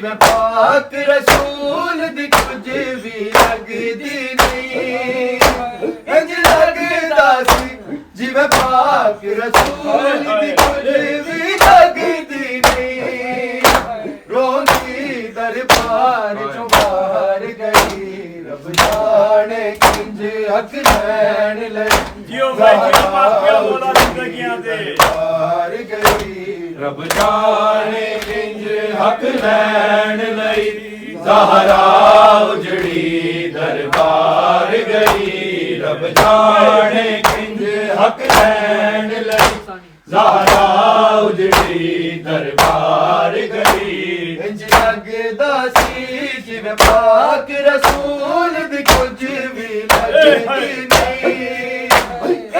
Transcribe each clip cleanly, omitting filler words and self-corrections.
जिवें पाक रसूल दी कुछ भी लगदी नहीं इंज लगदा सी जिवें पाक रसूल दी कुछ भी लगदी नहीं रोंदी दरबार चों बाहर गई रब जाने किंज हक लैन लई जियो भाई जियो बात क्या बोला जिंदगियां दे बाहर गई रब जाने किंज हक लैन लई ज़हरा उजड़ी दरबार गई रब जाने किंज हक लैन लई ज़हरा उजड़ी दरबार गई इंज लगदा सी जिवें पाक रसूल दी कुछ भी लगदी नहीं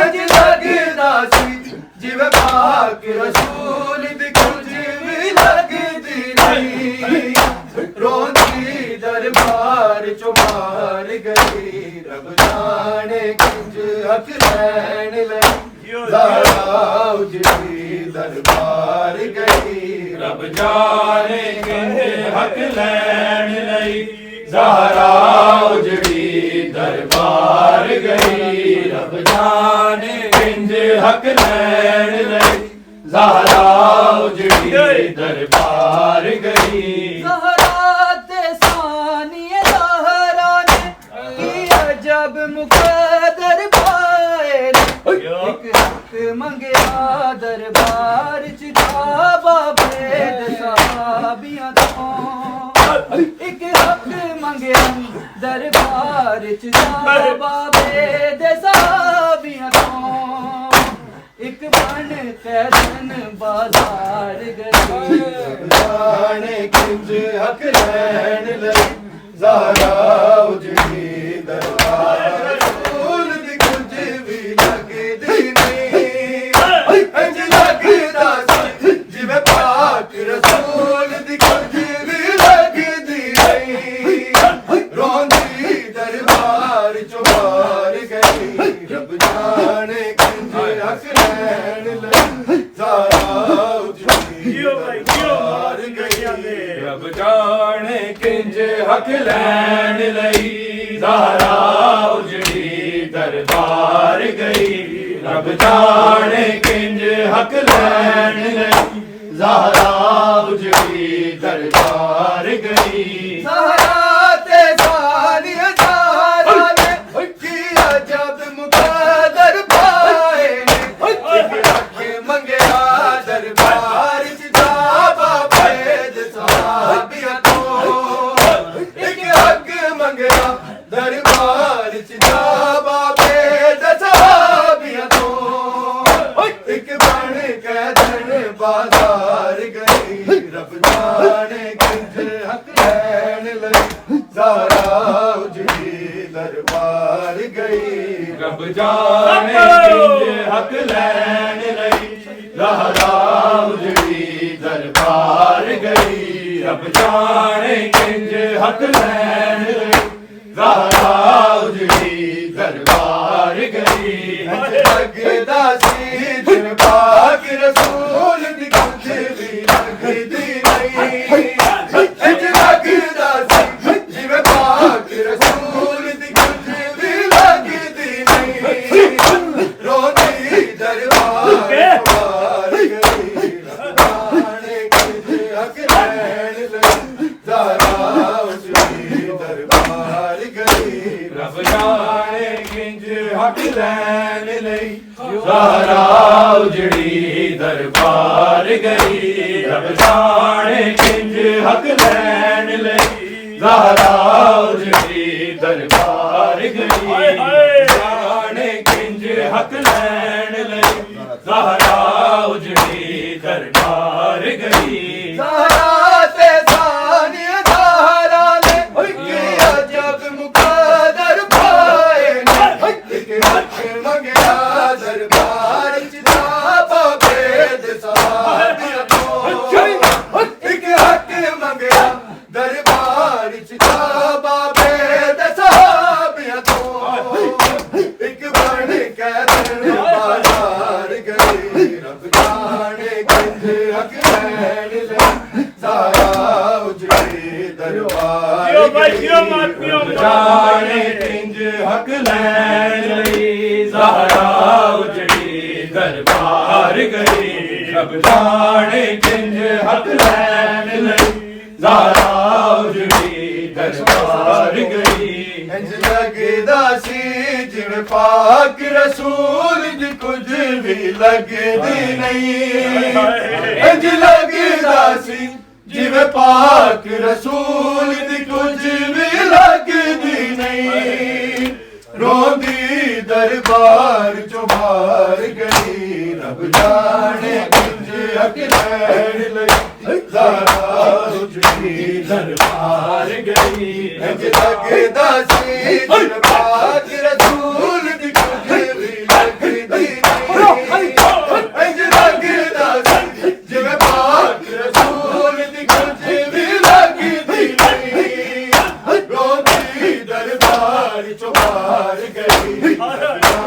इंज लगदा सी जिवें पाक रसूल दी कुछ भी लगदी नहीं रोंदी दरबार चों मार गई रब जाने किंज हक लैन लई ज़हरा उजड़ी दरबार गई रब जाने किंज हक लैन लई ज़हरा उजड़ी दरबार गई रब जाने किंज हक लैन लई ज़हरा उजड़ी दरबार गई ज़हरा ते सानिए ज़हरा ने की अजब मुकद्दर पाए एक हक मंगया दरबार च जाबा भेद सहाबियां तो एक हक मंगया दरबार च जाबा भेद सहाबियां तो एक बन कैदन बाजार गई जाने किंज हक लैन लई ज़हरा उजड़ी दरबार रसूल दी कुछ भी लगदी नहीं इंज लगदा सी जिवें पाक रसूल दी कुछ भी लगदी नहीं रोंदी दरबार चों बाहर गई रब जाने किंज हक लैन लई ज़हरा उजड़ी जियो भाई जियो दरबार जिंदगियां दे रब जाने किंज हक लैन लई ज़हरा उजड़ी दरबार गई रब जाने किंज हक लैन लई ज़हरा उजड़ी दरबार गई ज़हरा ते सानिया ज़हरा ने की अजब मुकद्दर पाए एक हक मंगया दरबार च जाबा भेद सहाबियां तो एक हक मंगया दरबार च जाबा भेद सहाबियां तो एक बन कैदन बाजार गई रब जाने किंज हक लैन लई ज़हरा उजड़ी दरबार गई रब जाने किंज हक लैन लई ज़हरा उजड़ी दरबार गई रब जाने किंज हक लैन लई ज़हरा उजड़ी दरबार गई लगदा सी जिवें पाक रसूल दी कुछ भी लगदी नहीं इंज लगदा सी जिवें पाक रसूल दी कुछ भी लगदी नहीं रोंदी दरबार बाहर गई रब जाने किंज हक लैन लई ज़हरा उजड़ी दरबार गई रब जाने किंज हक लैन लई ज़हरा उजड़ी दरबार गई रब जाने किंज हक लैन लई ज़हरा उजड़ी दरबार गई जाने किंज हक लैन लई ज़हरा उजड़ी दरबार गई ज़हरा ते सानिया ज़हरा ने की अजब मुकद्दर पाए एक हक मंगया दरबार च जाबा भेद सहाबियां तो एक हक मंगया दरबार च जाबा भेद सहाबियां तो एक बन कैदन बाजार गई रब जाने किंज हक लैन लई ज़हरा उजड़ी जियो मात पियो जाने किंज हक लैन लई ज़हरा उजड़ी दरबार गई रब जाने किंज हक लैन लई ज़हरा उजड़ी दरबार गई इंज लगदा सी जिवें पाक रसूल दी कुछ भी लगदी नहीं इंज लगदा सी जिवें पाक रसूल दी कुछ भी लगदी नहीं रोंदी दरबार चों बाहर गई रब जाने किंज हक लैन लई ज़हरा उजड़ी दरबार गई इंज लगदा सी जिवें पाक रसूल दी कुछ भी लगदी नहीं इंज लगदा सी जिवें पाक रसूल दी कुछ भी लगदी नहीं रोंदी दरबार चों बाहर गई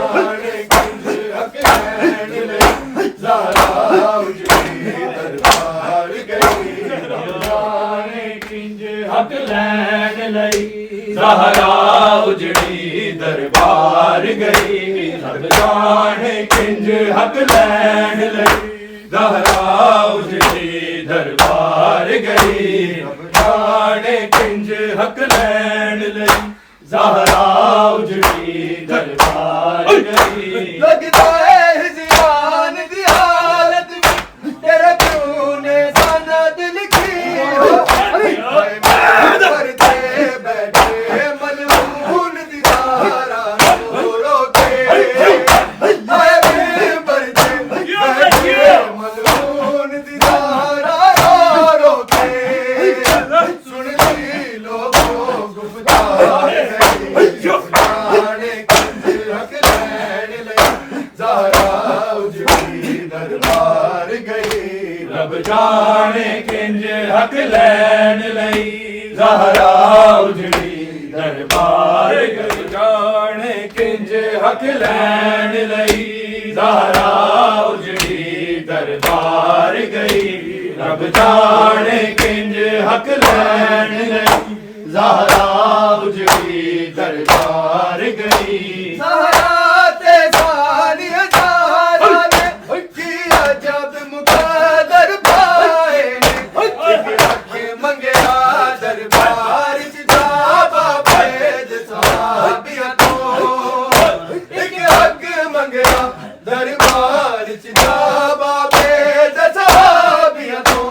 जाने किंज हक लैन लई ज़हरा उजड़ी दरबार गई जाने किंज हक लैन लई ज़हरा उजड़ी दरबार गई रब जाने किंज हक लैन लई ज़हरा उजड़ी दरबार गई रब जाने किंज हक लैन लई ज़हरा उजड़ी दरबार गई लगदा है हिजरान दी हालत में तेरे प्यो ने सनद लिखी हो करते बैठे मलून दी धारा रो के बढ़ते बैठे मलून दी धारा रो के सुन ली लोगों गुफ्तार है जाने किंज हक लैन लई ज़हरा उजड़ी दरबार गई रब जाने किंज हक लैन लई ज़हरा उजड़ी दरबार गई जाने किंज हक लैन लई ज़हरा उजड़ी दरबार गई रब जाने किंज हक लैन लई ज़हरा उजड़ी दरबार गई ज़हरा ते सानिया ज़हरा ने किया जब मुक़द्दर पाए ने एक हक मंगया दरबार च जाबा भेद सहाबिया तो एक हक मंगया दरबार च जाबा भेद सहाबिया तो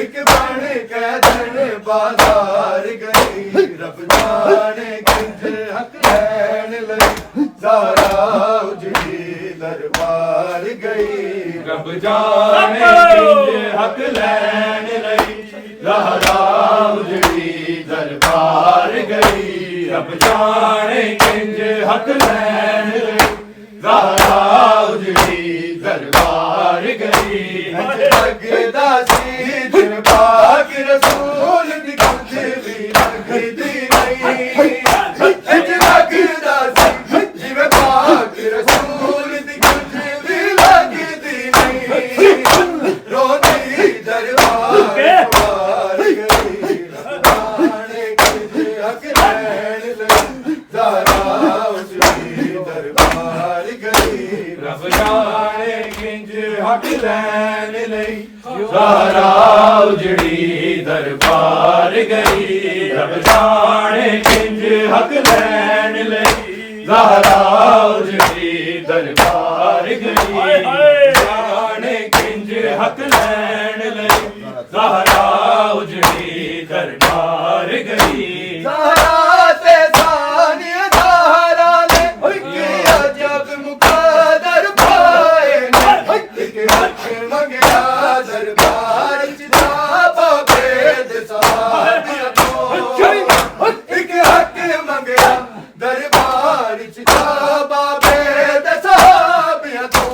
एक बन के धन बाजार गई रब जाने किंज हक लैन लई ज़हरा उजड़ी दरबार गई रब जाने किंज हक लैन लई ज़हरा उजड़ी दरबार गई रब जाने किंज हक लैन लई ज़हरा उजड़ी दरबार गई लगदा सी जिवें पाक रसूल दी कुछ भी लगदी नहीं इंज लगदा सी जिवें पाक रसूल दी कुछ भी लगदी नहीं रोंदी दरबार बाहर गई रब जाने किंज हक लैन लई ज़हरा उजड़ी दरबार गई रब जाने किंज हक लैन लई ज़हरा उजड़ी दरबार गई रब जाने किंज हक लैन लई ज़हरा उजड़ी दरबार गई जाने किंज हक लैन लई ज़हरा उजड़ी दरबार गई ज़हरा ते सानिया ज़हरा ने किया जब मुक़द्दर पाए ने एक हक मंगया दरबार च जाबा भेद सहाबिया तो एक हक मंगया दरबार च जाबा भेद सहाबिया तो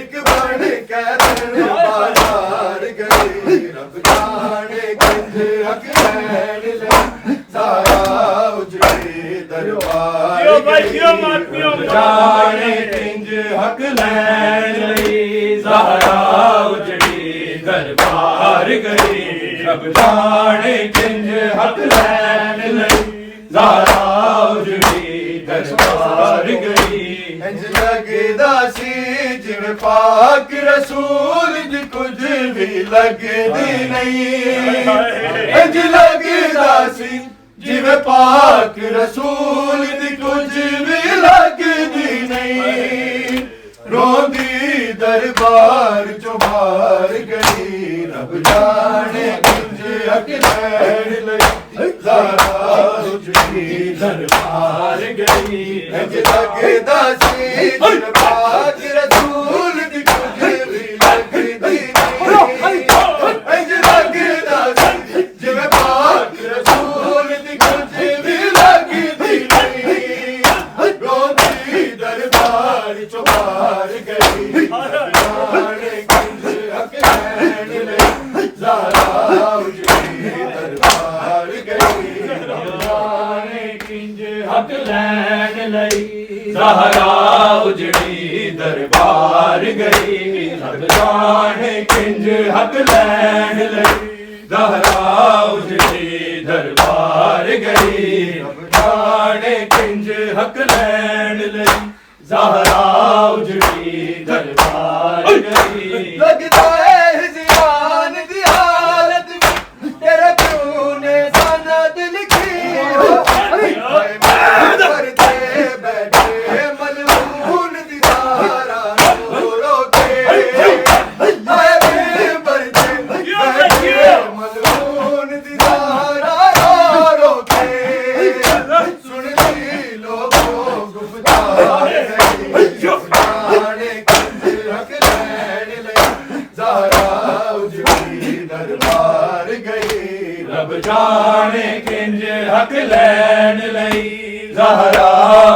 एक बन के धन बाजार गई रब जाने किंज हक लैन लई ज़हरा उजड़ी दरबार जियो भाई जियो मात पियो जाने किंज हक लैन लई ज़हरा उजड़ी दरबार गई रब जाने किंज हक लैन लई ज़हरा उजड़ी दरबार गई इंज लगदा सी जिवें पाक रसूल दी कुछ भी लगदी नहीं इंज लगदा सी जिवें पाक रसूल दी कुछ भी लगदी नहीं रोंदी दरबार चों बाहर गई रब जाने किंज हक लैन लई ज़हरा उजड़ी दरबार गई इंज लगदा सी जिवें पाक रसूल दी कुछ भी लगदी नहीं इंज लगदा सी जिवें पाक रसूल दी कुछ भी लगदी नहीं रोंदी दरबार चों बाहर गई जाने किंज हक लैन लई ज़हरा उजड़ी दरबार गई जाने किंज हक लैन लई ज़हरा उजड़ी दरबार गई रब जाने किंज हक लैन लई ज़हरा उजड़ी दरबार गई रब जाने किंज हक लैन लई ज़हरा उजड़ी दरबार गई लगदा है हिज़ान दी हालत में तेरे प्यो ने सनद लिखी हो करते बैठे मलून दी धारा रो के बढ़ते बैठे मलून दी धारा रो के सुनती लोगों गुफ्तार जाने किंज हक लैन लई ज़हरा उजड़ी दरबार गई रब जाने किंज हक लैन लई ज़हरा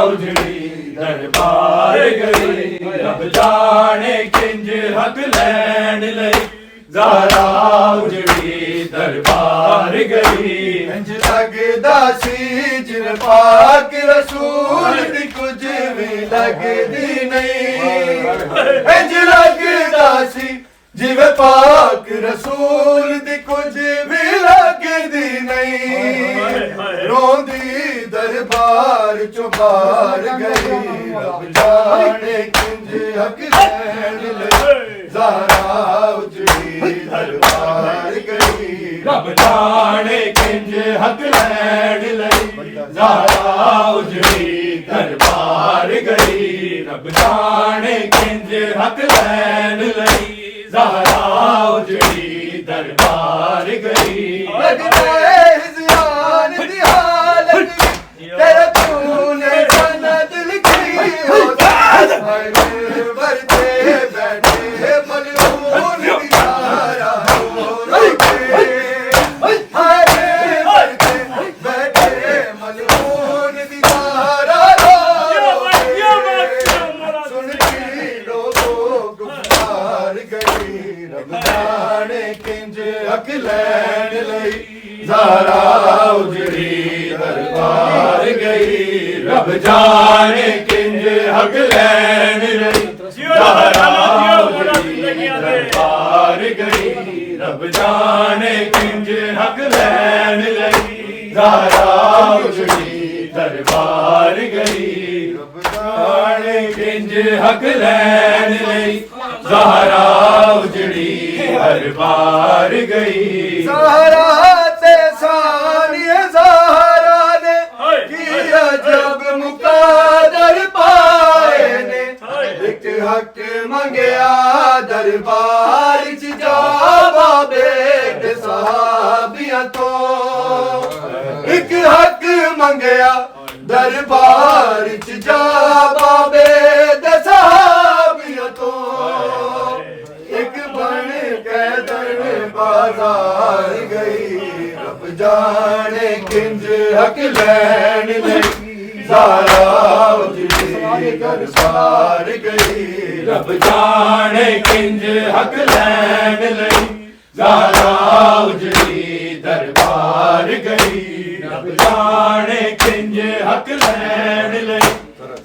उजड़ी दरबार गई रब जाने किंज हक लैन लई ज़हरा उजड़ी दरबार गई इंज लगदा सी जिवें पाक रसूल दी कुछ भी लगदी नहीं इंज लगदा सी जिवें पाक रसूल दी कुछ भी लगदी नहीं रोंदी दरबार चों बाहर गई रब जाने किंज हक लैन लई ज़हरा उजड़ी दरबार गई रब जाने किंज हक लैन लई ज़हरा उजड़ी दरबार गई रब जाने किंज हक लैन लई ज़हरा उजड़ी दरबार गई लगदा है हिज़ान दी हालत में तेरे प्यो ने सनद लिखी हो बढ़ते बैठे मलून दी धारा रो के बढ़ते बैठे मलून दी धारा रो के सुनती लोगों गुफ्तार गई रब जाने किंज हक लैन लई ज़हरा उजड़ी दरबार गई रब जाने किंज हक लैन लई ज़हरा उजड़ी दरबार गई रब जाने किंज हक लैन लई ज़हरा उजड़ी दरबार गई रब जाने किंज हक लैन लई ज़हरा उजड़ी दरबार गई ज़हरा ते सानिए ज़हरा ने किया जब मुक़द्दर पाए ने एक हक मंगया दरबार च जा बाबे सहाबियां तो एक हक मंगया दरबार च जा बाबे सहाबियां तो एक बन के दरबार गई रब जाने किंज हक लैन लई ज़हरा उजड़ी दरबार गई रब जाने किंज हक लैन लई ज़हरा उजड़ी दरबार गई रब जाने किंज हक लैन लई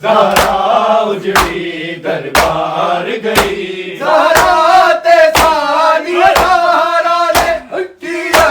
ज़हरा उजड़ी दरबार गई ज़हरा ते सानिए ज़हरा ने किया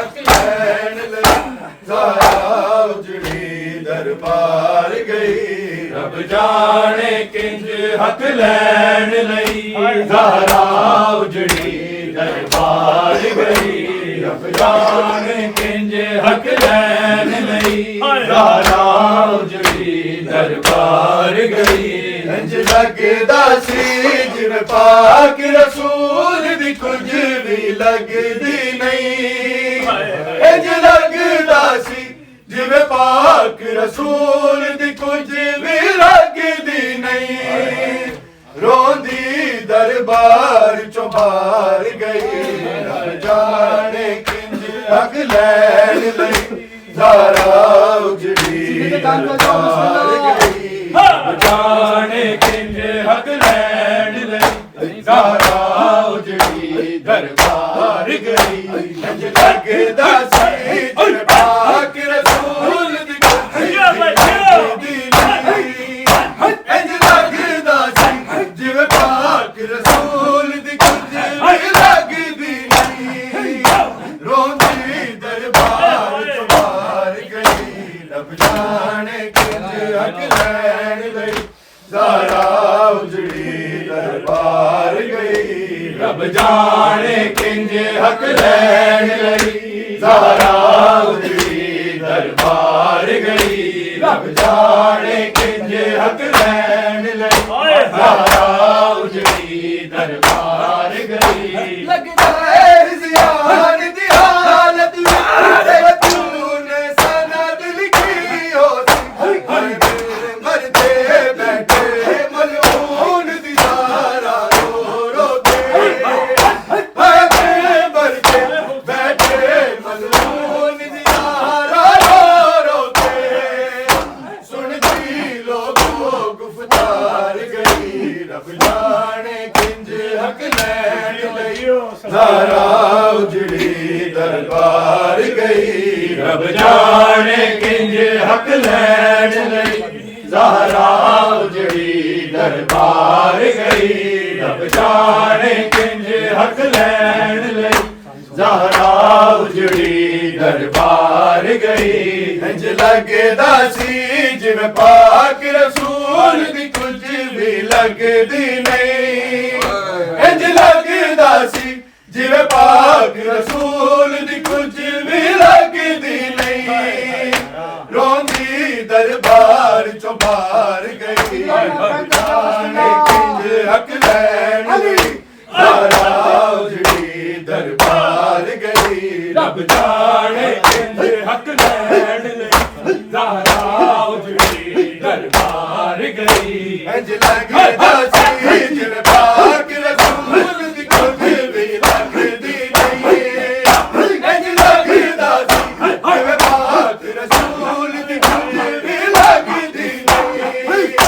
हक लैन लई ज़हरा उजड़ी दरबार गई रब जाने किंज हक लैन लई ज़हरा उजड़ी दरबार गई रब जाने किंज हक लैन लई ज़हरा उजड़ी दरबार गई इंज लगदा सी जिवें पाक रसूल दी कुछ भी लगदी नहीं इंज लगदा सी जिवें पाक रसूल दी कुछ भी लगदी नहीं रोंदी दरबार चों बाहर गई रब जाने किंज हक लैन लई ज़हरा उजड़ी दरबार गई रब जाने किंज हक लैन लई ज़हरा उजड़ी दरबार गई इंज लगदा सी जिवें पाक रसूल दी कुछ भी लगदी नहीं इंज लगदा सी जिवें पाक रसूल दी कुछ भी लगदी नहीं रोंदी दरबार चों बाहर गई रब जाने किंज हक लैन लई ज़हरा उजड़ी दरबार गई रब जाने किंज हक लैन लई ज़हरा उजड़ी दरबार गई रब जाने किंज हक लैन लई ज़हरा उजड़ी दरबार गई लगदा है ज़ियान दी हालत में तूने सनद लिखी होती मरते बैठे मलून दी ज़हरा रो रो के मरते बैठे मलून दी ज़हरा रो रो के सुनती लोगों गुफ्तार गई रब जाने किंज हक लैन लई ज़हरा उजड़ी दरबार गई रब जाने किंज हक लैन लई ज़हरा उजड़ी दरबार गई रब जाने किंज हक लैन लई ज़हरा उजड़ी दरबार गई इंज लगदा सी जिवें पाक रसूल दी कुछ भी लगदी नहीं इंज लगदा सी जिवें पाक रसूल दी कुछ भी लगदी नहीं रोंदी दरबार चों बाहर गई रब जाने किंज हक लैन लई ज़हरा उजड़ी दरबार गई रब जाने किंज हक लैन लई ज़हरा उजड़ी दरबार गई इंज लगदा सी जिवें पाक रसूल दी कुछ भी लगदी नहीं इंज लगदा सी जिवें पाक रसूल दी कुछ भी लगदी नहीं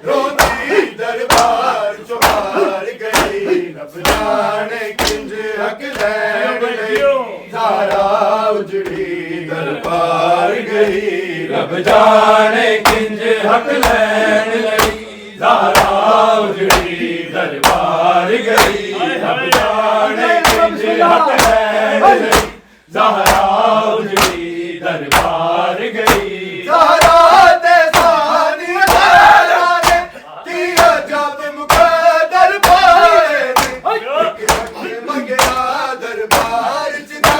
रोंदी दरबार चों बाहर गई रब जाने किंज हक लैन लई ज़हरा उजड़ी दरबार गई रब जाने किंज हक लैन लई ज़हरा उजड़ी दरबार गई रब जाने किंज हक लैन लई ज़हरा उजड़ी दरबार गई ज़हरा ते सानी ज़हरा ने किया जब मुकद्दर पाए एक हक मंगया दरबार च ना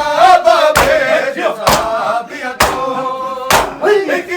बाबे सहाबियां तो एक